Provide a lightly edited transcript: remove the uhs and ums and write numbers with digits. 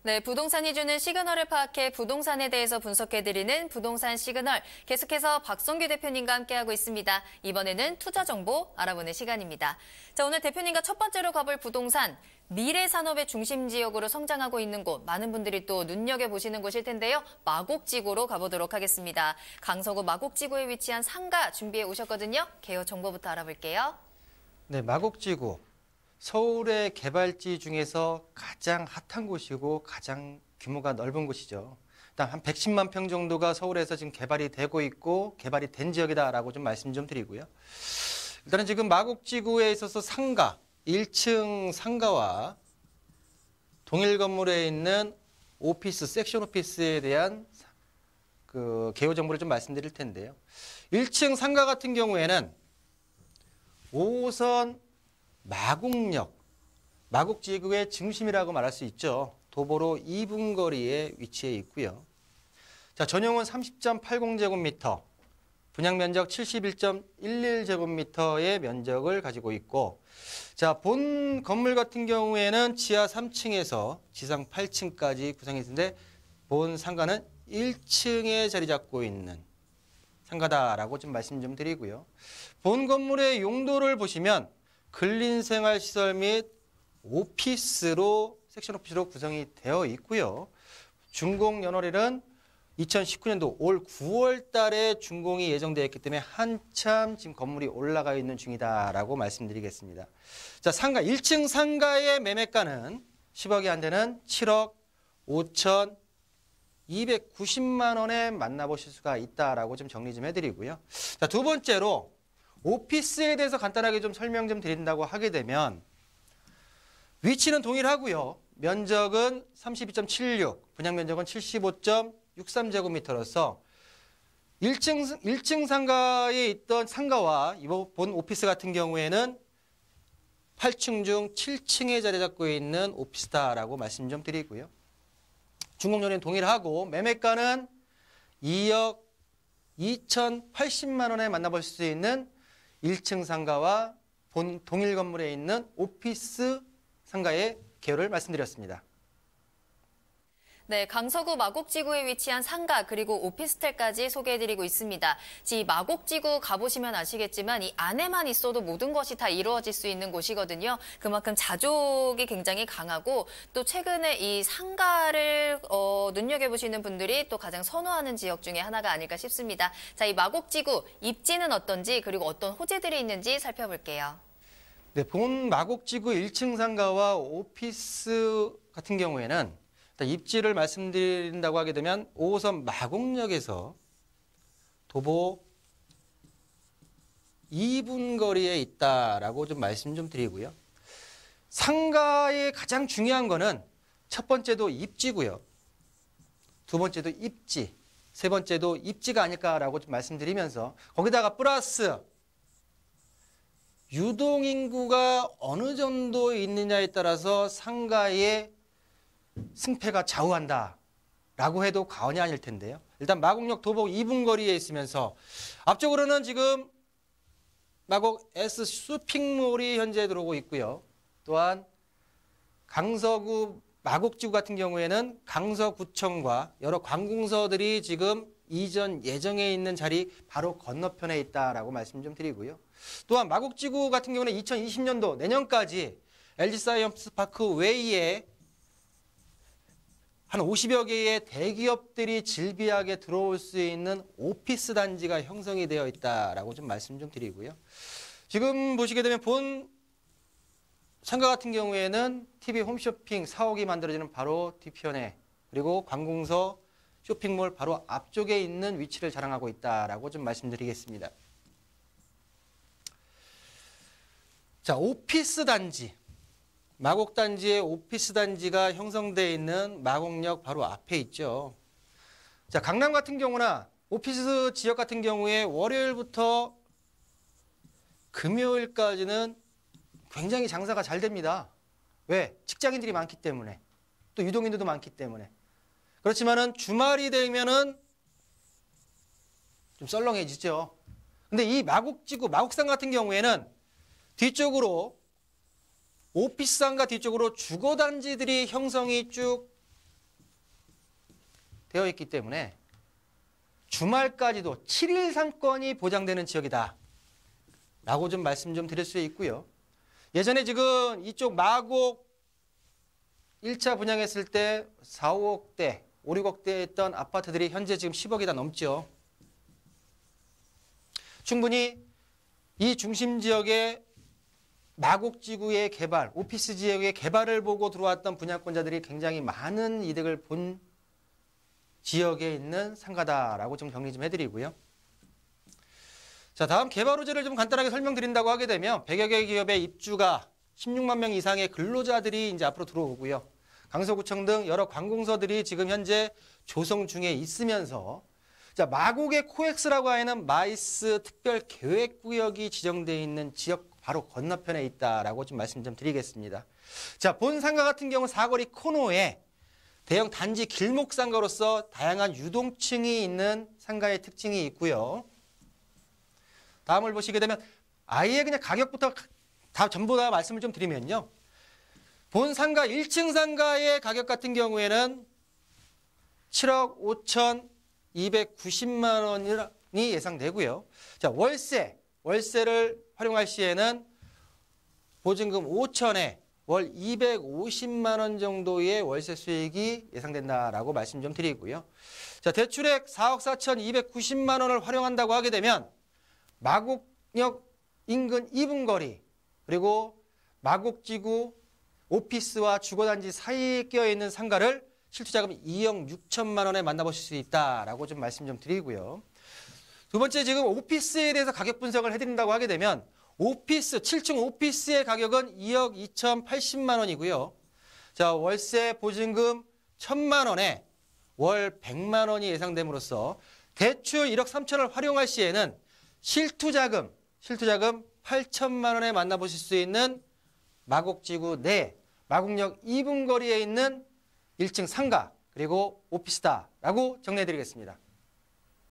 네, 부동산이 주는 시그널을 파악해 부동산에 대해서 분석해드리는 부동산 시그널. 계속해서 박성규 대표님과 함께하고 있습니다. 이번에는 투자 정보 알아보는 시간입니다. 자, 오늘 대표님과 첫 번째로 가볼 부동산. 미래 산업의 중심 지역으로 성장하고 있는 곳, 많은 분들이 또 눈여겨보시는 곳일 텐데요. 마곡지구로 가보도록 하겠습니다. 강서구 마곡지구에 위치한 상가 준비해 오셨거든요. 개요 정보부터 알아볼게요. 네, 마곡지구. 서울의 개발지 중에서 가장 핫한 곳이고 가장 규모가 넓은 곳이죠. 일단 한 110만 평 정도가 서울에서 지금 개발이 되고 있고 개발이 된 지역이다라고 좀 말씀 좀 드리고요. 일단은 지금 마곡지구에 있어서 상가, 1층 상가와 동일 건물에 있는 오피스, 섹션 오피스에 대한 개요 정보를 좀 말씀드릴 텐데요. 1층 상가 같은 경우에는 5호선 마곡역, 마곡지구의 중심이라고 말할 수 있죠. 도보로 2분 거리에 위치해 있고요. 자, 전용은 30.80제곱미터, 분양 면적 71.11제곱미터의 면적을 가지고 있고, 자, 본 건물 같은 경우에는 지하 3층에서 지상 8층까지 구성이 있는데 본 상가는 1층에 자리 잡고 있는 상가다라고 좀 말씀 좀 드리고요. 본 건물의 용도를 보시면 근린생활시설 및 오피스로 섹션 오피스로 구성이 되어 있고요. 준공 연월일은 2019년도 올 9월 달에 준공이 예정되어 있기 때문에 한참 지금 건물이 올라가 있는 중이다라고 말씀드리겠습니다. 자, 상가 1층 상가의 매매가는 10억이 안 되는 7억 5,290만 원에 만나보실 수가 있다라고 좀 정리 좀 해드리고요. 자, 두 번째로 오피스에 대해서 간단하게 좀 설명 좀 드린다고 하게 되면 위치는 동일하고요. 면적은 32.76, 분양 면적은 75.63제곱미터로서 1층 상가에 있던 상가와 이번 본 오피스 같은 경우에는 8층 중 7층에 자리 잡고 있는 오피스다라고 말씀 좀 드리고요. 준공연료는 동일하고 매매가는 2억 2,080만 원에 만나볼 수 있는 1층 상가와 본 동일 건물에 있는 오피스 상가의 개요를 말씀드렸습니다. 네, 강서구 마곡지구에 위치한 상가 그리고 오피스텔까지 소개해드리고 있습니다. 이 마곡지구 가보시면 아시겠지만 이 안에만 있어도 모든 것이 다 이루어질 수 있는 곳이거든요. 그만큼 자족이 굉장히 강하고 또 최근에 이 상가를 눈여겨보시는 분들이 또 가장 선호하는 지역 중에 하나가 아닐까 싶습니다. 자, 이 마곡지구 입지는 어떤지 그리고 어떤 호재들이 있는지 살펴볼게요. 네, 본 마곡지구 1층 상가와 오피스 같은 경우에는 입지를 말씀드린다고 하게 되면 5호선 마곡역에서 도보 2분 거리에 있다라고 좀 말씀 좀 드리고요. 상가의 가장 중요한 거는 첫 번째도 입지고요. 두 번째도 입지, 세 번째도 입지가 아닐까라고 좀 말씀드리면서 거기다가 플러스 유동인구가 어느 정도 있느냐에 따라서 상가의 승패가 좌우한다라고 해도 과언이 아닐 텐데요. 일단 마곡역 도보 2분 거리에 있으면서 앞쪽으로는 지금 마곡 S 쇼핑몰이 현재 들어오고 있고요. 또한 강서구 마곡지구 같은 경우에는 강서구청과 여러 관공서들이 지금 이전 예정에 있는 자리 바로 건너편에 있다라고 말씀 좀 드리고요. 또한 마곡지구 같은 경우는 2020년도 내년까지 LG사이언스파크 외에 한 50여 개의 대기업들이 질비하게 들어올 수 있는 오피스 단지가 형성이 되어 있다라고 좀 말씀 좀 드리고요. 지금 보시게 되면 본 상가 같은 경우에는 TV 홈쇼핑 사옥이 만들어지는 바로 뒤편에 그리고 관공서 쇼핑몰 바로 앞쪽에 있는 위치를 자랑하고 있다라고 좀 말씀드리겠습니다. 자, 오피스 단지. 마곡 단지의 오피스 단지가 형성되어 있는 마곡역 바로 앞에 있죠. 자, 강남 같은 경우나 오피스 지역 같은 경우에 월요일부터 금요일까지는 굉장히 장사가 잘 됩니다. 왜? 직장인들이 많기 때문에. 또 유동인들도 많기 때문에. 그렇지만은 주말이 되면은 좀 썰렁해지죠. 근데 이 마곡지구, 마곡산 같은 경우에는 뒤쪽으로 오피스 상가 뒤쪽으로 주거단지들이 형성이 쭉 되어 있기 때문에 주말까지도 7일 상권이 보장되는 지역이다 라고 좀 말씀 좀 드릴 수 있고요. 예전에 지금 이쪽 마곡 1차 분양했을 때 4, 5억대, 5, 6억대 했던 아파트들이 현재 지금 10억이 다 넘죠. 충분히 이 중심 지역의 마곡지구의 개발, 오피스 지역의 개발을 보고 들어왔던 분양권자들이 굉장히 많은 이득을 본 지역에 있는 상가다라고 좀 정리 좀 해드리고요. 자, 다음 개발 호재를 좀 간단하게 설명드린다고 하게 되면 100여 개 기업의 입주가 16만 명 이상의 근로자들이 이제 앞으로 들어오고요. 강서구청 등 여러 관공서들이 지금 현재 조성 중에 있으면서 자, 마곡의 코엑스라고 하는 마이스 특별 계획구역이 지정되어 있는 지역 바로 건너편에 있다라고 좀 말씀 좀 드리겠습니다. 자, 본 상가 같은 경우 사거리 코너에 대형 단지 길목 상가로서 다양한 유동층이 있는 상가의 특징이 있고요. 다음을 보시게 되면 아예 그냥 가격부터 다 전부 다 말씀을 좀 드리면요. 본 상가 1층 상가의 가격 같은 경우에는 7억 5,290만 원이 예상되고요. 자, 월세를 활용할 시에는 보증금 5천에 월 250만 원 정도의 월세 수익이 예상된다라고 말씀 좀 드리고요. 자, 대출액 4억 4,290만 원을 활용한다고 하게 되면 마곡역 인근 2분 거리 그리고 마곡지구 오피스와 주거단지 사이에 끼어있는 상가를 실투자금 2억 6천만 원에 만나보실 수 있다라고 좀 말씀 좀 드리고요. 두 번째, 지금 오피스에 대해서 가격 분석을 해드린다고 하게 되면 오피스, 7층 오피스의 가격은 2억 2,080만 원이고요. 자, 월세 보증금 1,000만 원에 월 100만 원이 예상됨으로써 대출 1억 3천을 활용할 시에는 실투자금 8천만 원에 만나보실 수 있는 마곡지구 내 마곡역 2분 거리에 있는 1층 상가 그리고 오피스다라고 정리해드리겠습니다.